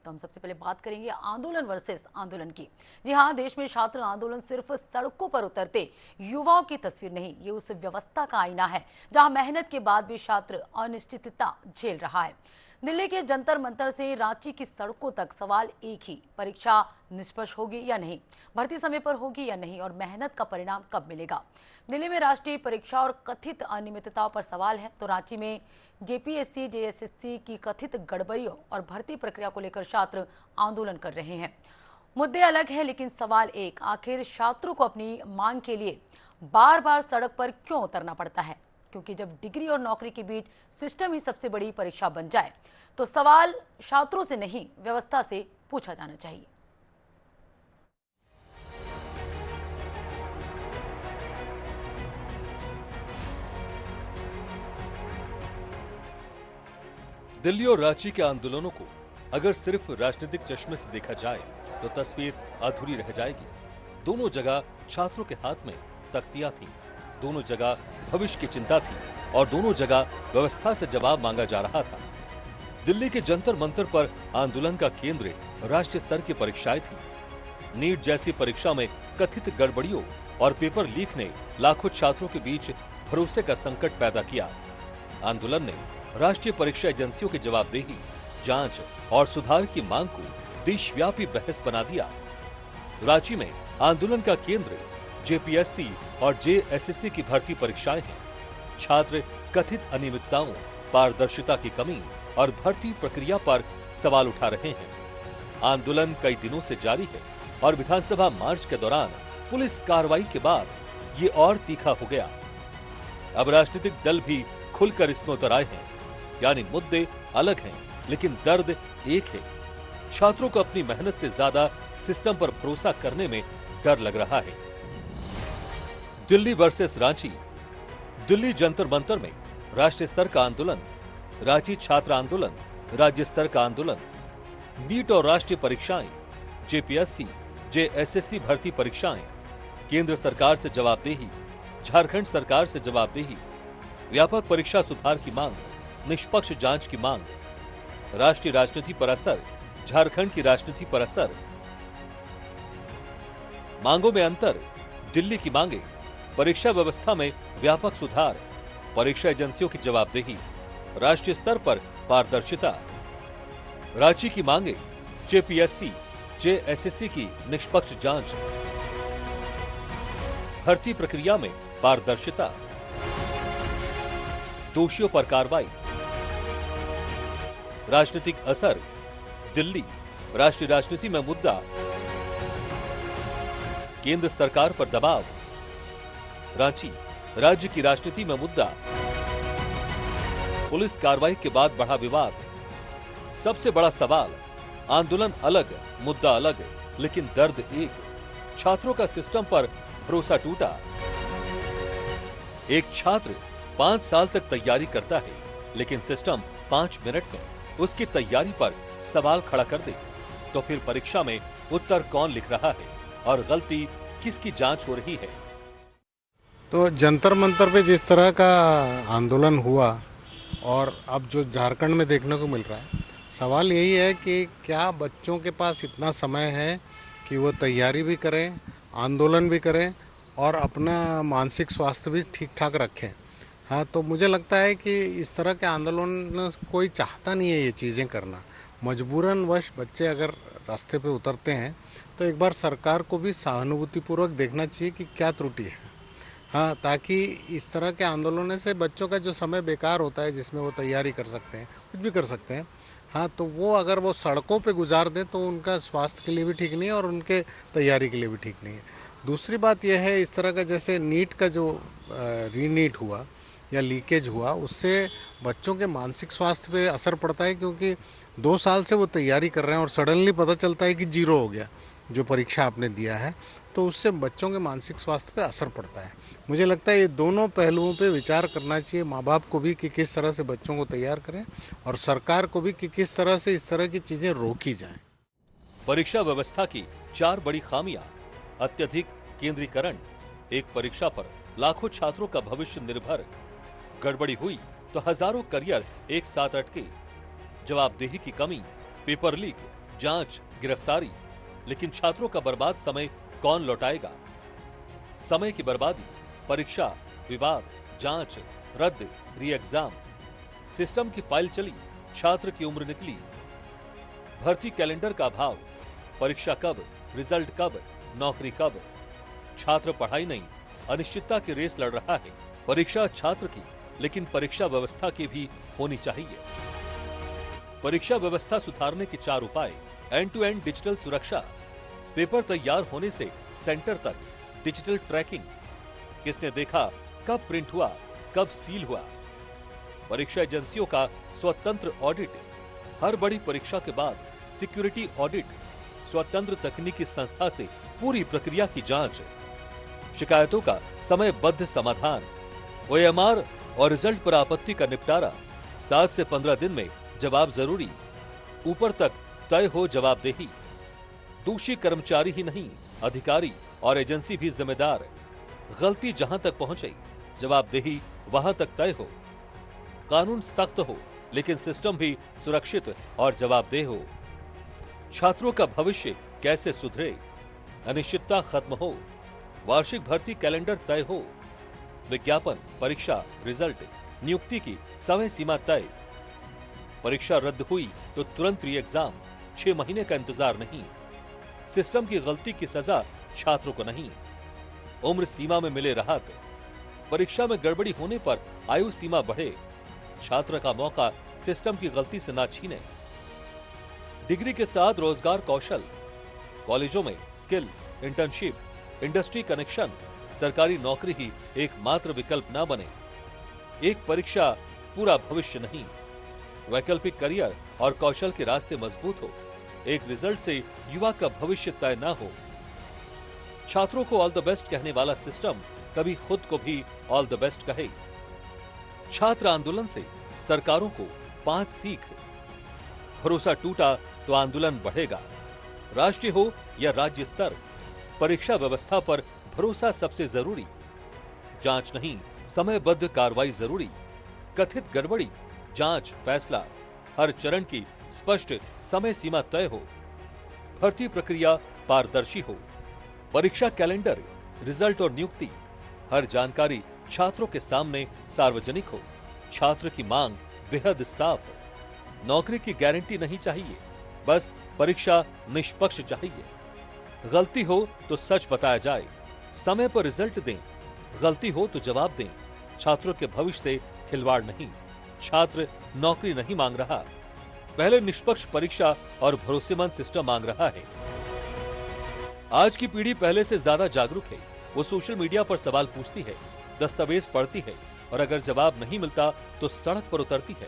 तो हम सबसे पहले बात करेंगे आंदोलन वर्सेस आंदोलन की। जी हाँ, देश में छात्र आंदोलन सिर्फ सड़कों पर उतरते युवाओं की तस्वीर नहीं, ये उस व्यवस्था का आईना है जहां मेहनत के बाद भी छात्र अनिश्चितता झेल रहा है। दिल्ली के जंतर मंतर से रांची की सड़कों तक सवाल एक ही, परीक्षा निष्पक्ष होगी या नहीं, भर्ती समय पर होगी या नहीं और मेहनत का परिणाम कब मिलेगा। दिल्ली में राष्ट्रीय परीक्षा और कथित अनियमितताओं पर सवाल है, तो रांची में जेपीएससी जेएसएससी की कथित गड़बड़ियों और भर्ती प्रक्रिया को लेकर छात्र आंदोलन कर रहे हैं। मुद्दे अलग हैं, लेकिन सवाल एक, आखिर छात्रों को अपनी मांग के लिए बार बार सड़क पर क्यों उतरना पड़ता है? क्योंकि जब डिग्री और नौकरी के बीच सिस्टम ही सबसे बड़ी परीक्षा बन जाए तो सवाल छात्रों से नहीं, व्यवस्था से पूछा जाना चाहिए। दिल्ली और रांची के आंदोलनों को अगर सिर्फ राजनीतिक चश्मे से देखा जाए तो तस्वीर अधूरी रह जाएगी। दोनों जगह छात्रों के हाथ में तख्तियां थीं, दोनों जगह भविष्य की चिंता थी और दोनों जगह व्यवस्था से जवाब मांगा जा रहा था। दिल्ली के जंतर मंतर पर आंदोलन का केंद्र राष्ट्रीय स्तर की परीक्षाएं थी। नीट जैसी परीक्षा में कथित गड़बड़ियों और पेपर लीक ने लाखों छात्रों के बीच भरोसे का संकट पैदा किया। आंदोलन ने राष्ट्रीय परीक्षा एजेंसियों की जवाबदेही, जांच और सुधार की मांग को देशव्यापी बहस बना दिया। रांची में आंदोलन का केंद्र जेपीएससी और जेएसएससी की भर्ती परीक्षाएं हैं। छात्र कथित अनियमितताओं, पारदर्शिता की कमी और भर्ती प्रक्रिया पर सवाल उठा रहे हैं। आंदोलन कई दिनों से जारी है और विधानसभा मार्च के दौरान पुलिस कार्रवाई के बाद ये और तीखा हो गया। अब राजनीतिक दल भी खुलकर इसमें उतर आए हैं, यानी मुद्दे अलग हैं लेकिन दर्द एक है। छात्रों को अपनी मेहनत से ज्यादा सिस्टम पर भरोसा करने में डर लग रहा है। दिल्ली वर्सेस रांची। दिल्ली जंतर मंतर में राष्ट्रीय स्तर का आंदोलन, रांची छात्र आंदोलन राज्य स्तर का आंदोलन। नीट और राष्ट्रीय परीक्षाएं, जेपीएससी जेएसएससी भर्ती परीक्षाएं, केंद्र सरकार से जवाबदेही, झारखंड सरकार से जवाबदेही, व्यापक परीक्षा सुधार की मांग, निष्पक्ष जांच की मांग, राष्ट्रीय राजनीति पर असर, झारखंड की राजनीति पर असर। मांगों में अंतर, दिल्ली की मांगे परीक्षा व्यवस्था में व्यापक सुधार, परीक्षा एजेंसियों की जवाबदेही, राष्ट्रीय स्तर पर पारदर्शिता। रांची की मांगे जेपीएससी जेएसएससी की निष्पक्ष जांच, भर्ती प्रक्रिया में पारदर्शिता, दोषियों पर कार्रवाई। राजनीतिक असर, दिल्ली राष्ट्रीय राजनीति में मुद्दा, केंद्र सरकार पर दबाव। रांची राज्य की राजनीति में मुद्दा, पुलिस कार्रवाई के बाद बढ़ा विवाद। सबसे बड़ा सवाल, आंदोलन अलग, मुद्दा अलग, लेकिन दर्द एक। छात्रों का सिस्टम पर भरोसा टूटा। एक छात्र 5 साल तक तैयारी करता है, लेकिन सिस्टम 5 मिनट में उसकी तैयारी पर सवाल खड़ा कर दे, तो फिर परीक्षा में उत्तर कौन लिख रहा है और गलती किसकी जांच हो रही है? तो जंतर मंतर पे जिस तरह का आंदोलन हुआ और अब जो झारखंड में देखने को मिल रहा है, सवाल यही है कि क्या बच्चों के पास इतना समय है कि वो तैयारी भी करें, आंदोलन भी करें और अपना मानसिक स्वास्थ्य भी ठीक ठाक रखें। हाँ, तो मुझे लगता है कि इस तरह के आंदोलन कोई चाहता नहीं है ये चीज़ें करना। मजबूरन वश बच्चे अगर रास्ते पे उतरते हैं तो एक बार सरकार को भी सहानुभूतिपूर्वक देखना चाहिए कि क्या त्रुटि है। हाँ, ताकि इस तरह के आंदोलनों से बच्चों का जो समय बेकार होता है, जिसमें वो तैयारी कर सकते हैं, कुछ भी कर सकते हैं, हाँ, तो वो अगर वो सड़कों पे गुजार दें तो उनका स्वास्थ्य के लिए भी ठीक नहीं है और उनके तैयारी के लिए भी ठीक नहीं है। दूसरी बात यह है, इस तरह का जैसे नीट का जो रीनीट हुआ या लीकेज हुआ, उससे बच्चों के मानसिक स्वास्थ्य पे असर पड़ता है, क्योंकि 2 साल से वो तैयारी कर रहे हैं और सडनली पता चलता है कि 0 हो गया जो परीक्षा आपने दिया है, तो उससे बच्चों के मानसिक स्वास्थ्य पे असर पड़ता है। मुझे लगता है ये दोनों पहलुओं पे विचार करना चाहिए, माँ बाप को भी कि किस तरह से बच्चों को तैयार करें और सरकार को भी कि किस तरह से इस तरह की चीज़ें रोकी जाएं। परीक्षा व्यवस्था की 4 बड़ी खामियां, अत्यधिक केंद्रीकरण, एक परीक्षा पर लाखों छात्रों का भविष्य निर्भर, गड़बड़ी हुई तो हजारों करियर एक साथ अटके, जवाबदेही की कमी, पेपर लीक, जांच, गिरफ्तारी, लेकिन छात्रों का बर्बाद समय कौन लौटाएगा? समय की बर्बादी, परीक्षा, विवाद, जांच, रद्द, री एग्जाम, सिस्टम की फाइल चली, छात्र की उम्र निकली, भर्ती कैलेंडर का अभाव, परीक्षा कब, रिजल्ट कब, नौकरी कब, छात्र पढ़ाई नहीं, अनिश्चितता की रेस लड़ रहा है। परीक्षा छात्र की, लेकिन परीक्षा व्यवस्था की भी होनी चाहिए। परीक्षा व्यवस्था सुधारने के 4 उपाय: एंड टू एंड डिजिटल सुरक्षा, पेपर तैयार होने से सेंटर तक डिजिटल ट्रैकिंग, किसने देखा, कब प्रिंट हुआ, कब सील हुआ, परीक्षा एजेंसियों का स्वतंत्र ऑडिट, हर बड़ी परीक्षा के बाद सिक्योरिटी ऑडिट, स्वतंत्र तकनीकी संस्था से पूरी प्रक्रिया की जांच, शिकायतों का समयबद्ध समाधान, OMR और रिजल्ट पर आपत्ति का निपटारा, 7 से 15 दिन में जवाब जरूरी, ऊपर तक तय हो जवाबदेही, दोषी कर्मचारी ही नहीं, अधिकारी और एजेंसी भी जिम्मेदार, गलती जहां तक पहुंचे जवाबदेही वहां तक तय हो, कानून सख्त हो लेकिन सिस्टम भी सुरक्षित और जवाबदेह हो, छात्रों का भविष्य कैसे सुधरे, अनिश्चितता खत्म हो, वार्षिक भर्ती कैलेंडर तय हो, विज्ञापन, परीक्षा, रिजल्ट, नियुक्ति की समय सीमा तय, परीक्षा रद्द हुई तो तुरंत री एग्जाम, 6 महीने का इंतजार नहीं, सिस्टम की गलती की सजा छात्रों को नहीं, उम्र सीमा में मिले राहत, परीक्षा में गड़बड़ी होने पर आयु सीमा बढ़े, छात्र का मौका सिस्टम की गलती से ना छीने, डिग्री के साथ रोजगार कौशल, कॉलेजों में स्किल, इंटर्नशिप, इंडस्ट्री कनेक्शन, सरकारी नौकरी ही एकमात्र विकल्प ना बने, एक परीक्षा पूरा भविष्य नहीं, वैकल्पिक करियर और कौशल के रास्ते मजबूत हो, एक रिजल्ट से युवा का भविष्य तय ना हो, छात्रों को ऑल द बेस्ट कहने वाला सिस्टम कभी खुद को भी ऑल द बेस्ट कहे। छात्र आंदोलन से सरकारों को 5 सीख, भरोसा टूटा तो आंदोलन बढ़ेगा, राष्ट्रीय हो या राज्य स्तर, परीक्षा व्यवस्था पर भरोसा सबसे जरूरी, जांच नहीं समयबद्ध कार्रवाई जरूरी, कथित गड़बड़ी, जांच, फैसला, हर चरण की स्पष्ट समय सीमा तय हो, भर्ती प्रक्रिया पारदर्शी हो, परीक्षा कैलेंडर, रिजल्ट और नियुक्ति, हर जानकारी छात्रों के सामने सार्वजनिक हो, छात्र की मांग बेहद साफ, नौकरी की गारंटी नहीं चाहिए, बस परीक्षा निष्पक्ष चाहिए, गलती हो तो सच बताया जाए, समय पर रिजल्ट दें, गलती हो तो जवाब दें, छात्रों के भविष्य से खिलवाड़ नहीं, छात्र नौकरी नहीं मांग रहा, पहले निष्पक्ष परीक्षा और भरोसेमंद सिस्टम मांग रहा है। आज की पीढ़ी पहले से ज्यादा जागरूक है, वो सोशल मीडिया पर सवाल पूछती है, दस्तावेज पढ़ती है और अगर जवाब नहीं मिलता तो सड़क पर उतरती है।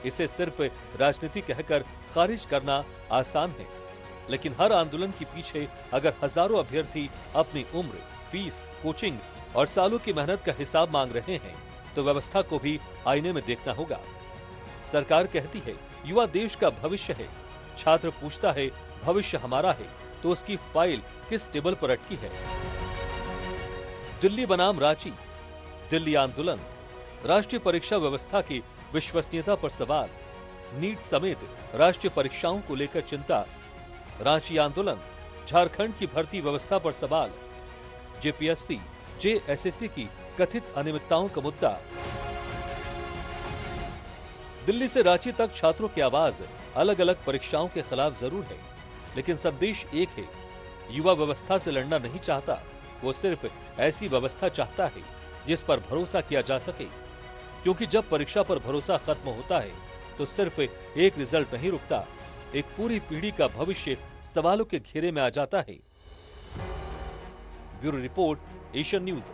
इसे सिर्फ राजनीति कहकर खारिज करना आसान है, लेकिन हर आंदोलन के पीछे अगर हजारों अभ्यर्थी अपनी उम्र, फीस, कोचिंग और सालों की मेहनत का हिसाब मांग रहे हैं तो व्यवस्था को भी आईने में देखना होगा। सरकार कहती है युवा देश का भविष्य है, छात्र पूछता है भविष्य हमारा है तो उसकी फाइल किस टेबल पर अटकी है। दिल्ली बनाम रांची, दिल्ली आंदोलन, राष्ट्रीय परीक्षा व्यवस्था की विश्वसनीयता पर सवाल, नीट समेत राष्ट्रीय परीक्षाओं को लेकर चिंता, रांची आंदोलन, झारखंड की भर्ती व्यवस्था पर सवाल, जेपीएससी, जेएसएससी की कथित अनियमितताओं का मुद्दा। दिल्ली से रांची तक छात्रों की आवाज अलग अलग परीक्षाओं के खिलाफ जरूर है, लेकिन संदेश एक है, युवा व्यवस्था से लड़ना नहीं चाहता, वो सिर्फ ऐसी व्यवस्था चाहता है जिस पर भरोसा किया जा सके, क्योंकि जब परीक्षा पर भरोसा खत्म होता है तो सिर्फ एक रिजल्ट नहीं रुकता, एक पूरी पीढ़ी का भविष्य सवालों के घेरे में आ जाता है। Bureau report, Asian news.